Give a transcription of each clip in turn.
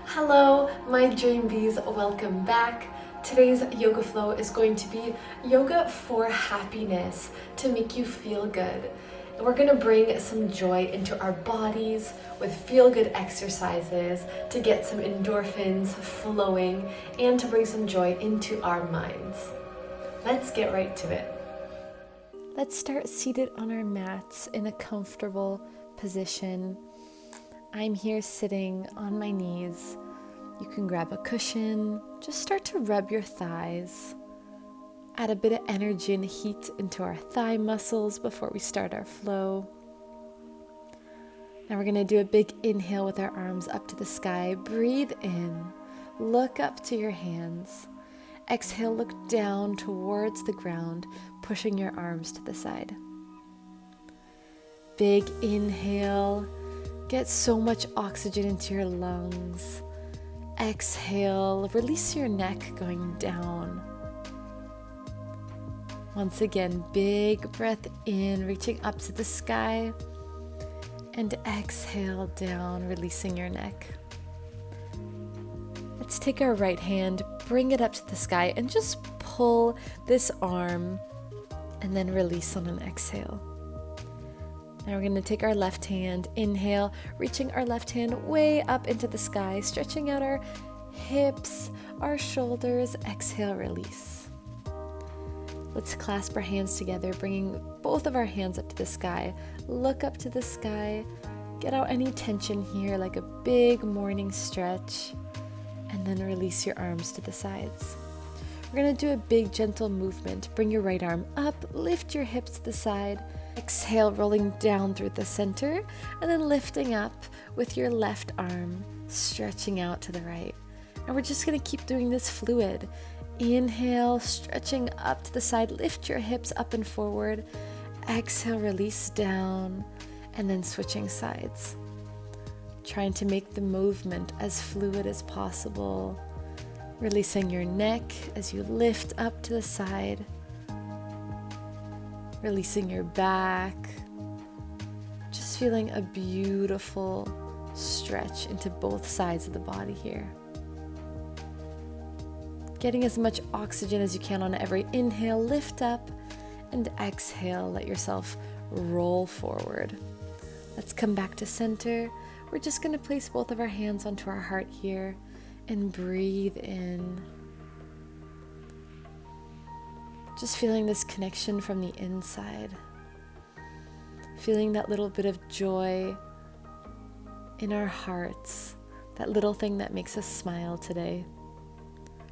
Hello, my dream bees, welcome back. Today's yoga flow is going to be yoga for happiness, to make you feel good. We're going to bring some joy into our bodies with feel-good exercises to get some endorphins flowing and to bring some joy into our minds. Let's get right to it. Let's start seated on our mats in a comfortable position. I'm here sitting on my knees. You can grab a cushion, just start to rub your thighs. Add a bit of energy and heat into our thigh muscles before we start our flow. Now we're going to do a big inhale with our arms up to the sky. Breathe in, look up to your hands. Exhale, look down towards the ground, pushing your arms to the side. Big inhale, get so much oxygen into your lungs. Exhale, release your neck going down. Once again, big breath in, reaching up to the sky. And exhale down, releasing your neck. Let's take our right hand, bring it up to the sky, and just pull this arm, and then release on an exhale. Now we're going to take our left hand, inhale, reaching our left hand way up into the sky, stretching out our hips, our shoulders. Exhale, release. Let's clasp our hands together, bringing both of our hands up to the sky. Look up to the sky. Get out any tension here, like a big morning stretch. And then release your arms to the sides. We're going to do a big gentle movement. Bring your right arm up, lift your hips to the side. Exhale, rolling down through the center, and then lifting up with your left arm, stretching out to the right. And we're just going to keep doing this fluid. Inhale, stretching up to the side, lift your hips up and forward. Exhale, release down, and then switching sides. Trying to make the movement as fluid as possible. Releasing your neck as you lift up to the side. Releasing your back. Just feeling a beautiful stretch into both sides of the body here. Getting as much oxygen as you can on every inhale, lift up, and exhale, let yourself roll forward. Let's come back to center. We're just going to place both of our hands onto our heart here and breathe in. Just feeling this connection from the inside. Feeling that little bit of joy in our hearts, that little thing that makes us smile today.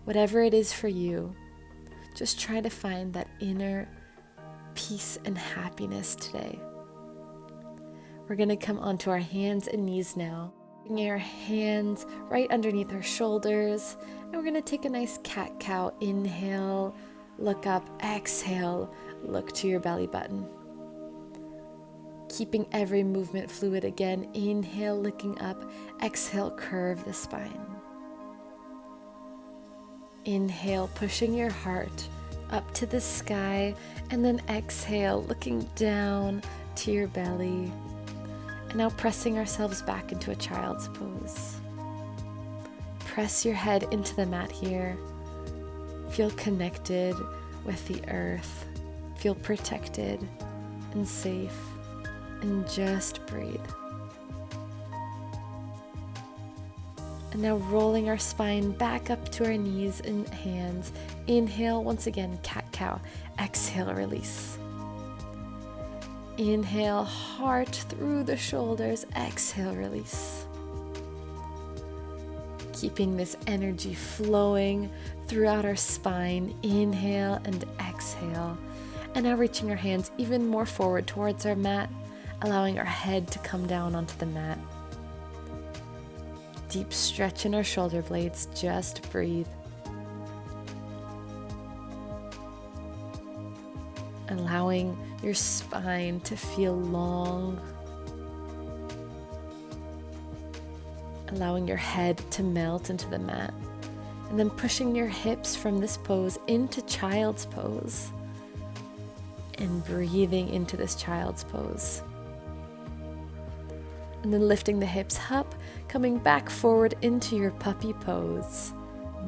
Whatever it is for you, just try to find that inner peace and happiness today. We're going to come onto our hands and knees now. Bringing our hands right underneath our shoulders. And we're going to take a nice cat-cow. Inhale, look up. Exhale, look to your belly button. Keeping every movement fluid again. Inhale, looking up. Exhale, curve the spine. Inhale, pushing your heart up to the sky. And then exhale, looking down to your belly. And now pressing ourselves back into a child's pose. Press your head into the mat here. Feel connected with the earth. Feel protected and safe. And just breathe. And now rolling our spine back up to our knees and hands. Inhale, once again, cat-cow. Exhale, release. Inhale, heart through the shoulders. Exhale, release. Keeping this energy flowing throughout our spine. Inhale and exhale. And now reaching our hands even more forward towards our mat, allowing our head to come down onto the mat. Deep stretch in our shoulder blades. Just breathe. Allowing your spine to feel long. Allowing your head to melt into the mat. And then pushing your hips from this pose into child's pose. And breathing into this child's pose. And then lifting the hips up, coming back forward into your puppy pose.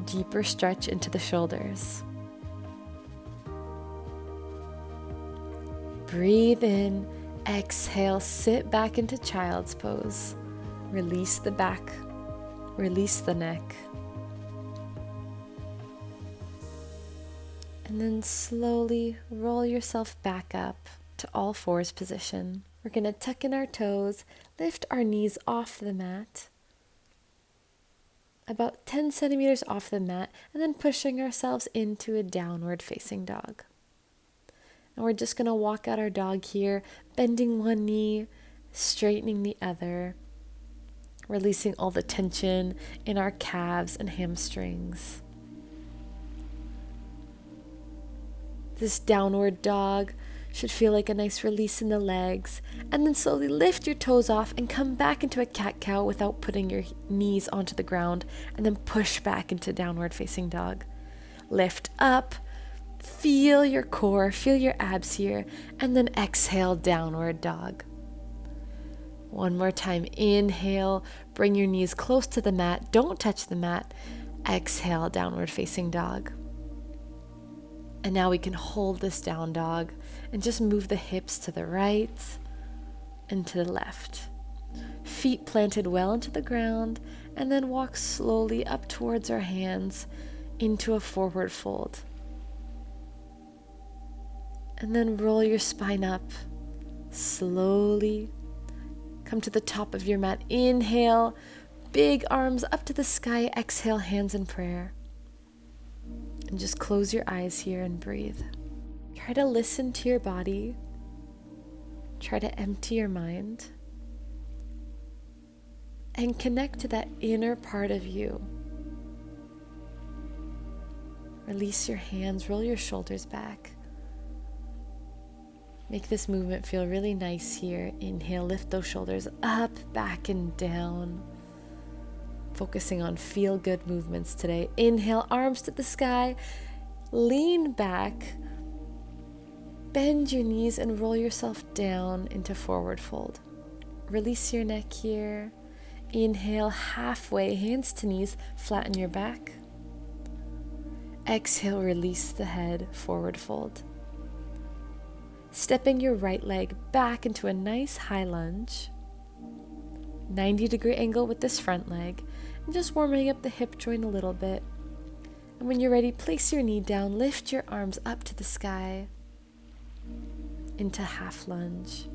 Deeper stretch into the shoulders. Breathe in, exhale, sit back into child's pose. Release the back, release the neck. And then slowly roll yourself back up to all fours position. We're going to tuck in our toes, lift our knees off the mat, about 10 centimeters off the mat, and then pushing ourselves into a downward facing dog. And we're just going to walk out our dog here, bending one knee, straightening the other, releasing all the tension in our calves and hamstrings. This downward dog should feel like a nice release in the legs, and then slowly lift your toes off and come back into a cat-cow without putting your knees onto the ground, and then push back into downward facing dog. Lift up, feel your core, feel your abs here, and then exhale, downward dog. One more time, inhale, bring your knees close to the mat, don't touch the mat. Exhale, downward facing dog. And now we can hold this down dog and just move the hips to the right and to the left. Feet planted well into the ground, and then walk slowly up towards our hands into a forward fold. And then roll your spine up slowly. Come to the top of your mat. Inhale, big arms up to the sky. Exhale, hands in prayer. And just close your eyes here and breathe. Try to listen to your body. Try to empty your mind. And connect to that inner part of you. Release your hands, roll your shoulders back. Make this movement feel really nice here. Inhale, lift those shoulders up, back, and down. Focusing on feel-good movements today. Inhale, arms to the sky. Lean back. Bend your knees and roll yourself down into forward fold. Release your neck here. Inhale, halfway, hands to knees, flatten your back. Exhale, release the head, forward fold. Stepping your right leg back into a nice high lunge. 90-degree angle with this front leg, and just warming up the hip joint a little bit. And when you're ready, place your knee down, lift your arms up to the sky into half lunge.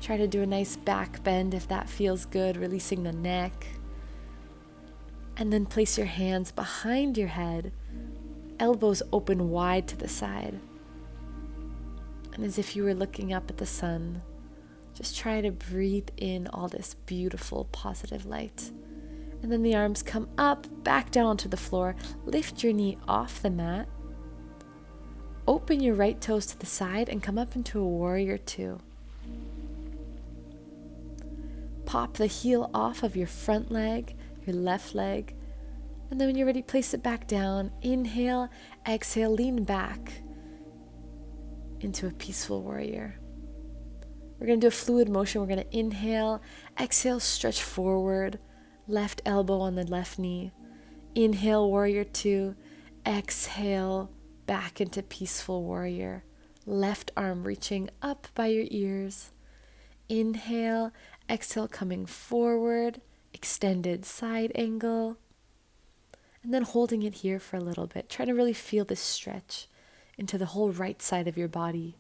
Try to do a nice back bend if that feels good, releasing the neck. And then place your hands behind your head, elbows open wide to the side. And as if you were looking up at the sun, just try to breathe in all this beautiful, positive light. And then the arms come up, back down onto the floor. Lift your knee off the mat. Open your right toes to the side and come up into a warrior two. Pop the heel off of your front leg, your left leg. And then when you're ready, place it back down. Inhale, exhale, lean back into a peaceful warrior. We're going to do a fluid motion. We're going to inhale, exhale, stretch forward, left elbow on the left knee. Inhale, warrior two. Exhale, back into peaceful warrior. Left arm reaching up by your ears. Inhale, exhale, coming forward, extended side angle. And then holding it here for a little bit. Try to really feel this stretch into the whole right side of your body.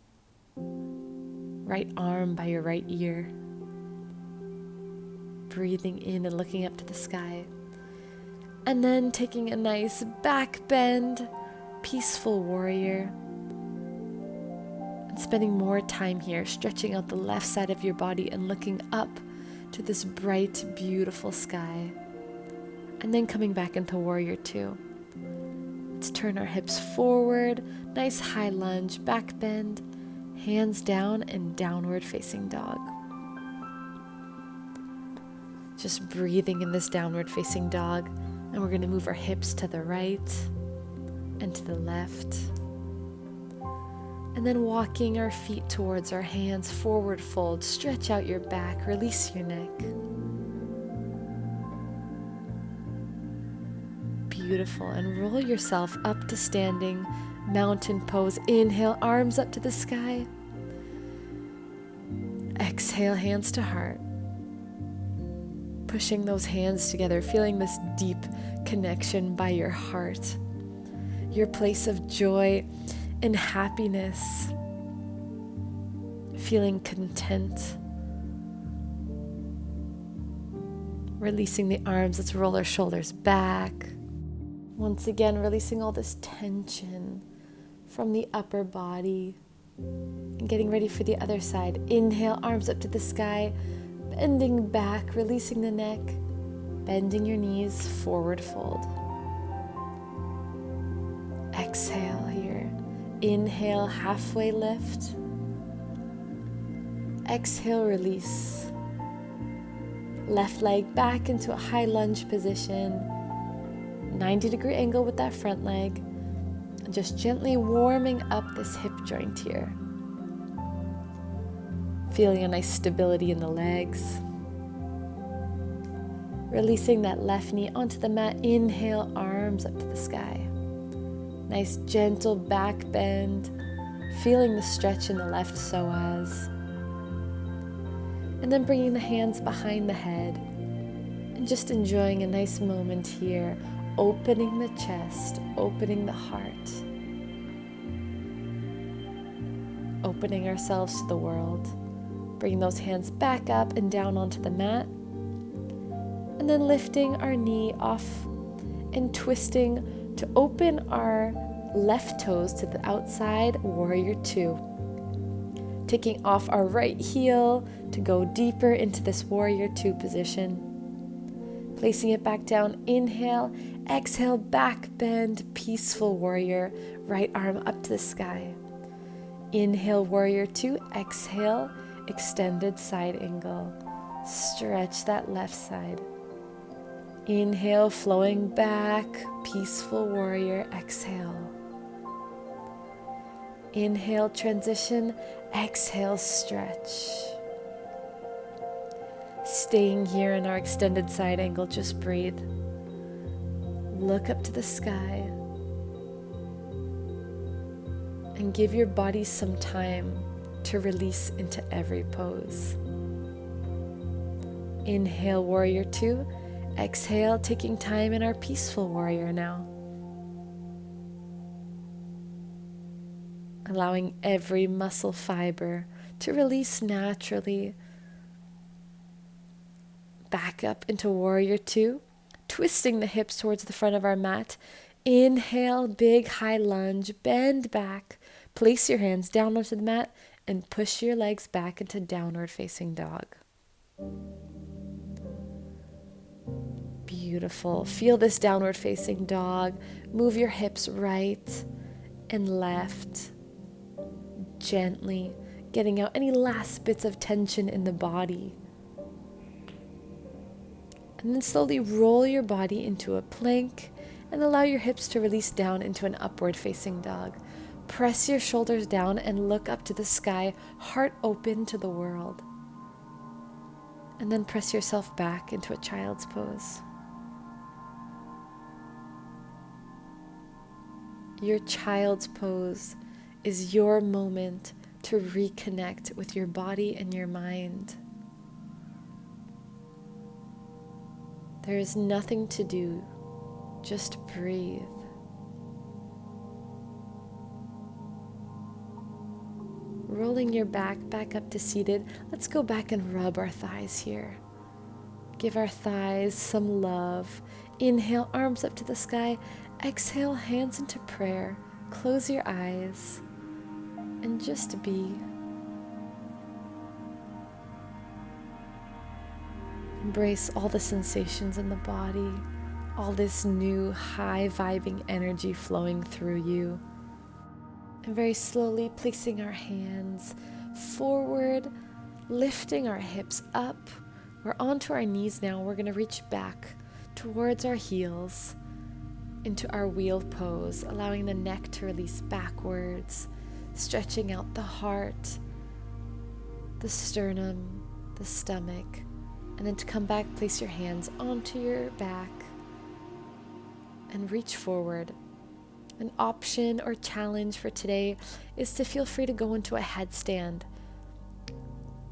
Right arm by your right ear. Breathing in and looking up to the sky. And then taking a nice back bend, peaceful warrior. And spending more time here, stretching out the left side of your body and looking up to this bright, beautiful sky. And then coming back into warrior two. Let's turn our hips forward, nice high lunge, back bend, hands down and downward facing dog. Just breathing in this downward facing dog, and we're going to move our hips to the right and to the left. And then walking our feet towards our hands, forward fold, stretch out your back, release your neck. Beautiful. And roll yourself up to standing mountain pose. Inhale, arms up to the sky. Exhale, hands to heart. Pushing those hands together, feeling this deep connection by your heart, your place of joy and happiness, feeling content. Releasing the arms, let's roll our shoulders back. Once again, releasing all this tension from the upper body and getting ready for the other side. Inhale, arms up to the sky, bending back, releasing the neck, bending your knees, forward fold. Exhale here. Inhale, halfway lift. Exhale, release. Left leg back into a high lunge position. 90-degree angle with that front leg. And just gently warming up this hip joint here. Feeling a nice stability in the legs. Releasing that left knee onto the mat. Inhale, arms up to the sky. Nice gentle back bend. Feeling the stretch in the left psoas. And then bringing the hands behind the head. And just enjoying a nice moment here. Opening the chest, opening the heart. Opening ourselves to the world. Bringing those hands back up and down onto the mat. And then lifting our knee off and twisting to open our left toes to the outside, warrior two. Taking off our right heel to go deeper into this warrior two position. Placing it back down, inhale, exhale, back bend, peaceful warrior, right arm up to the sky. Inhale, warrior two, exhale, extended side angle. Stretch that left side. Inhale, flowing back, peaceful warrior, exhale. Inhale, transition, exhale, stretch. Staying here in our extended side angle, just breathe. Look up to the sky. And give your body some time to release into every pose. Inhale, warrior two. Exhale, taking time in our peaceful warrior now. Allowing every muscle fiber to release naturally. Back up into warrior two, twisting the hips towards the front of our mat. Inhale, big high lunge, bend back, place your hands down onto the mat, and push your legs back into downward facing dog. Beautiful. Feel this downward facing dog. Move your hips right and left. Gently getting out any last bits of tension in the body. And then slowly roll your body into a plank and allow your hips to release down into an upward facing dog. Press your shoulders down and look up to the sky, heart open to the world. And then press yourself back into a child's pose. Your child's pose is your moment to reconnect with your body and your mind. There is nothing to do, just breathe. Rolling your back up to seated. Let's go back and rub our thighs here. Give our thighs some love. Inhale, arms up to the sky. Exhale, hands into prayer. Close your eyes and just be. Embrace all the sensations in the body, all this new high vibing energy flowing through you. And very slowly placing our hands forward, lifting our hips up. We're onto our knees now. We're going to reach back towards our heels into our wheel pose, allowing the neck to release backwards, stretching out the heart, the sternum, the stomach. And then to come back, place your hands onto your back and reach forward. An option or challenge for today is to feel free to go into a headstand.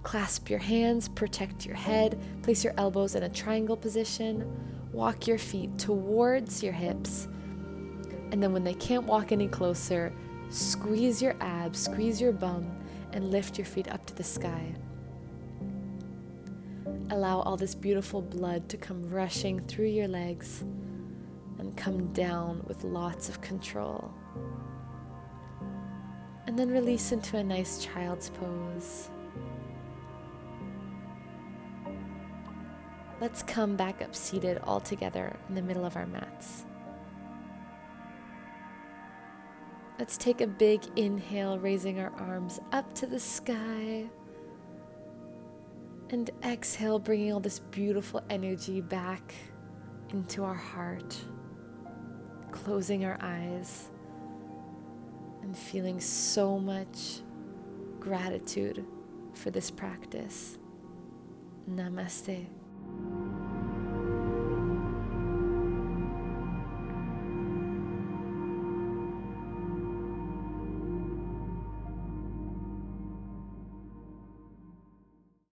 Clasp your hands, protect your head, place your elbows in a triangle position, walk your feet towards your hips, and then when they can't walk any closer, squeeze your abs, squeeze your bum, and lift your feet up to the sky. Allow all this beautiful blood to come rushing through your legs and come down with lots of control. And then release into a nice child's pose. Let's come back up seated all together in the middle of our mats. Let's take a big inhale, raising our arms up to the sky. And exhale, bringing all this beautiful energy back into our heart. Closing our eyes and feeling so much gratitude for this practice. Namaste.